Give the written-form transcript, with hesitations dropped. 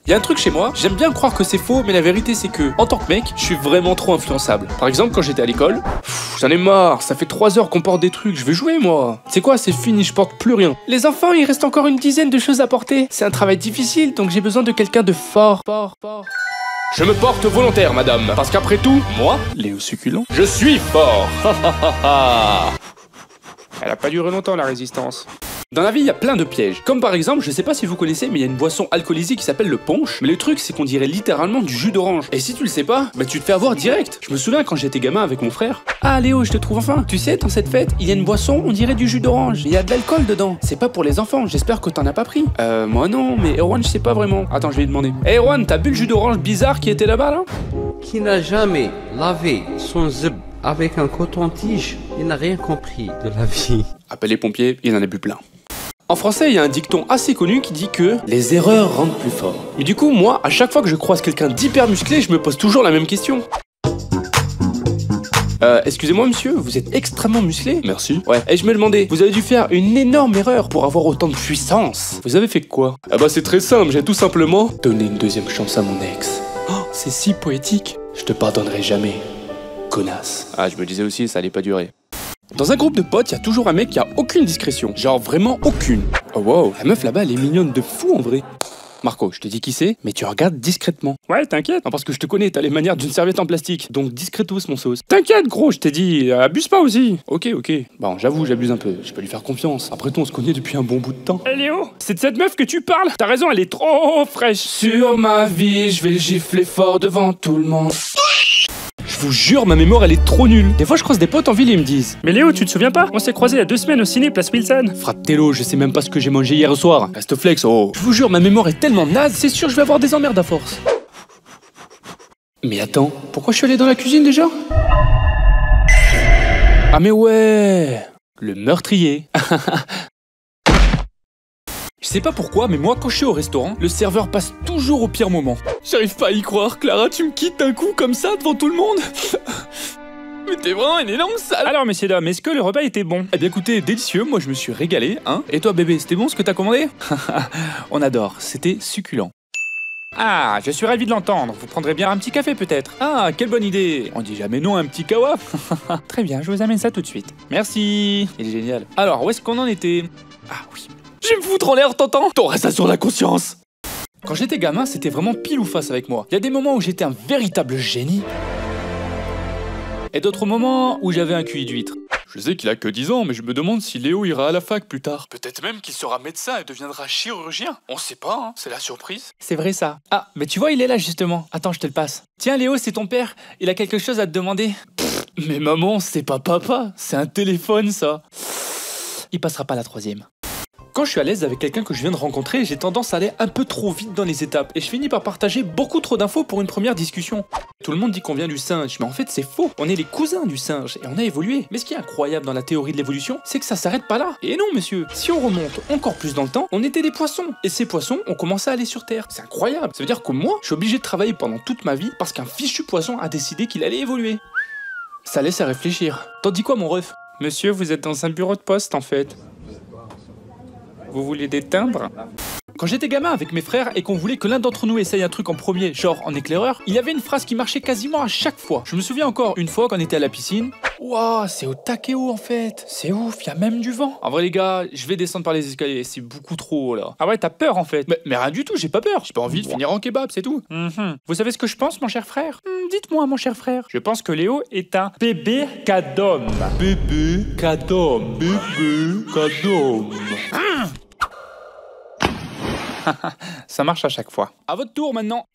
Y a un truc chez moi, j'aime bien croire que c'est faux, mais la vérité c'est que, en tant que mec, je suis vraiment trop influençable. Par exemple, quand j'étais à l'école, j'en ai marre, ça fait 3 heures qu'on porte des trucs, je vais jouer moi. C'est quoi, c'est fini, je porte plus rien. Les enfants, il reste encore une dizaine de choses à porter. C'est un travail difficile, donc j'ai besoin de quelqu'un de fort. Je me porte volontaire, madame, parce qu'apraprès tout, moi, Léo Succulent, je suis fort. Elle a pas duré longtemps la résistance. Dans la vie, il y a plein de pièges. Comme par exemple, je sais pas si vous connaissez, mais il y a une boisson alcoolisée qui s'appelle le punch. Mais le truc, c'est qu'on dirait littéralement du jus d'orange. Et si tu le sais pas, bah tu te fais avoir direct. Je me souviens quand j'étais gamin avec mon frère. Ah Léo, je te trouve enfin. Tu sais, dans cette fête, il y a une boisson, on dirait du jus d'orange. Il y a de l'alcool dedans. C'est pas pour les enfants, j'espère que t'en as pas pris. Moi non, mais Erwan, je sais pas vraiment. Attends, je vais lui demander. Hey Erwan, t'as bu le jus d'orange bizarre qui était là-bas là? Qui n'a jamais lavé son zip avec un coton-tige, il n'a rien compris de la vie. Appelle les pompiers, il en a bu plein. En français, il y a un dicton assez connu qui dit que les erreurs rendent plus fort. Mais du coup, moi, à chaque fois que je croise quelqu'un d'hyper musclé, je me pose toujours la même question. Excusez-moi monsieur, vous êtes extrêmement musclé. Merci. Ouais. Et je me demandais, vous avez dû faire une énorme erreur pour avoir autant de puissance. Vous avez fait quoi? Ah bah c'est très simple, j'ai tout simplement donné une deuxième chance à mon ex. Oh, c'est si poétique. Je te pardonnerai jamais, connasse. Ah, je me disais aussi, ça allait pas durer. Dans un groupe de potes, il y a toujours un mec qui a aucune discrétion. Genre vraiment aucune. Oh wow, la meuf là-bas, elle est mignonne de fou en vrai. Marco, je te dis qui c'est, mais tu regardes discrètement. Ouais, t'inquiète. Non, parce que je te connais, t'as les manières d'une serviette en plastique. Donc discretos, mon sauce. T'inquiète, gros, je t'ai dit, abuse pas aussi. Ok. Bon, j'avoue, j'abuse un peu. Je peux lui faire confiance. Après tout, on se connaît depuis un bon bout de temps. Hey Léo, c'est de cette meuf que tu parles. T'as raison, elle est trop fraîche. Sur ma vie, je vais gifler fort devant tout le monde. Je vous jure, ma mémoire elle est trop nulle. Des fois je croise des potes en ville et ils me disent: mais Léo, tu te souviens pas? On s'est croisés il y a 2 semaines au ciné Place Wilson. Fratello, je sais même pas ce que j'ai mangé hier soir. Reste flex, oh. Je vous jure, ma mémoire est tellement naze, c'est sûr je vais avoir des emmerdes à force. Mais attends, pourquoi je suis allé dans la cuisine déjà? Ah mais ouais, le meurtrier. Je sais pas pourquoi, mais moi, quand je suis au restaurant, le serveur passe toujours au pire moment. J'arrive pas à y croire, Clara, tu me quittes d'un coup comme ça devant tout le monde. Mais t'es vraiment une énorme sale. Alors, messieurs, dames, est-ce que le repas était bon? Eh bien, écoutez, délicieux, moi je me suis régalé, hein. Et toi, bébé, c'était bon ce que t'as commandé? On adore, c'était succulent. Ah, je suis ravi de l'entendre. Vous prendrez bien un petit café peut-être? Ah, quelle bonne idée. On dit jamais non à un petit kawa. Très bien, je vous amène ça tout de suite. Merci. Il est génial. Alors, où est-ce qu'on en était? Ah oui. Je vais me foutre en l'air, t'entends? T'auras ça sur la conscience. Quand j'étais gamin, c'était vraiment pile ou face avec moi. Il y a des moments où j'étais un véritable génie. Et d'autres moments où j'avais un QI d'huître. Je sais qu'il a que 10 ans, mais je me demande si Léo ira à la fac plus tard. Peut-être même qu'il sera médecin et deviendra chirurgien. On sait pas, hein, c'est la surprise. C'est vrai ça. Ah, mais tu vois, il est là justement. Attends, je te le passe. Tiens Léo, c'est ton père. Il a quelque chose à te demander. Mais maman, c'est pas papa. C'est un téléphone ça. Il passera pas la 3e. Quand je suis à l'aise avec quelqu'un que je viens de rencontrer, j'ai tendance à aller un peu trop vite dans les étapes et je finis par partager beaucoup trop d'infos pour une première discussion. Tout le monde dit qu'on vient du singe, mais en fait c'est faux. On est les cousins du singe et on a évolué. Mais ce qui est incroyable dans la théorie de l'évolution, c'est que ça s'arrête pas là. Et non monsieur, si on remonte encore plus dans le temps, on était des poissons. Et ces poissons ont commencé à aller sur Terre. C'est incroyable. Ça veut dire que moi, je suis obligé de travailler pendant toute ma vie parce qu'un fichu poisson a décidé qu'il allait évoluer. Ça laisse à réfléchir. T'en dis quoi mon ref? Monsieur, vous êtes dans un bureau de poste en fait. Vous voulez des timbres? Quand j'étais gamin avec mes frères et qu'on voulait que l'un d'entre nous essaye un truc en premier, genre en éclaireur, il y avait une phrase qui marchait quasiment à chaque fois. Je me souviens encore une fois quand on était à la piscine. Waouh, c'est au taquet haut en fait. C'est ouf, il y a même du vent. En vrai les gars, je vais descendre par les escaliers, c'est beaucoup trop haut là. Ah ouais, t'as peur en fait? Mais rien du tout, j'ai pas peur. J'ai pas envie de finir en kebab, c'est tout. Vous savez ce que je pense mon cher frère? Dites-moi mon cher frère. Je pense que Léo est un bébé cadom. Bébé cadom. Bébé cadom. Ça marche à chaque fois. À votre tour maintenant.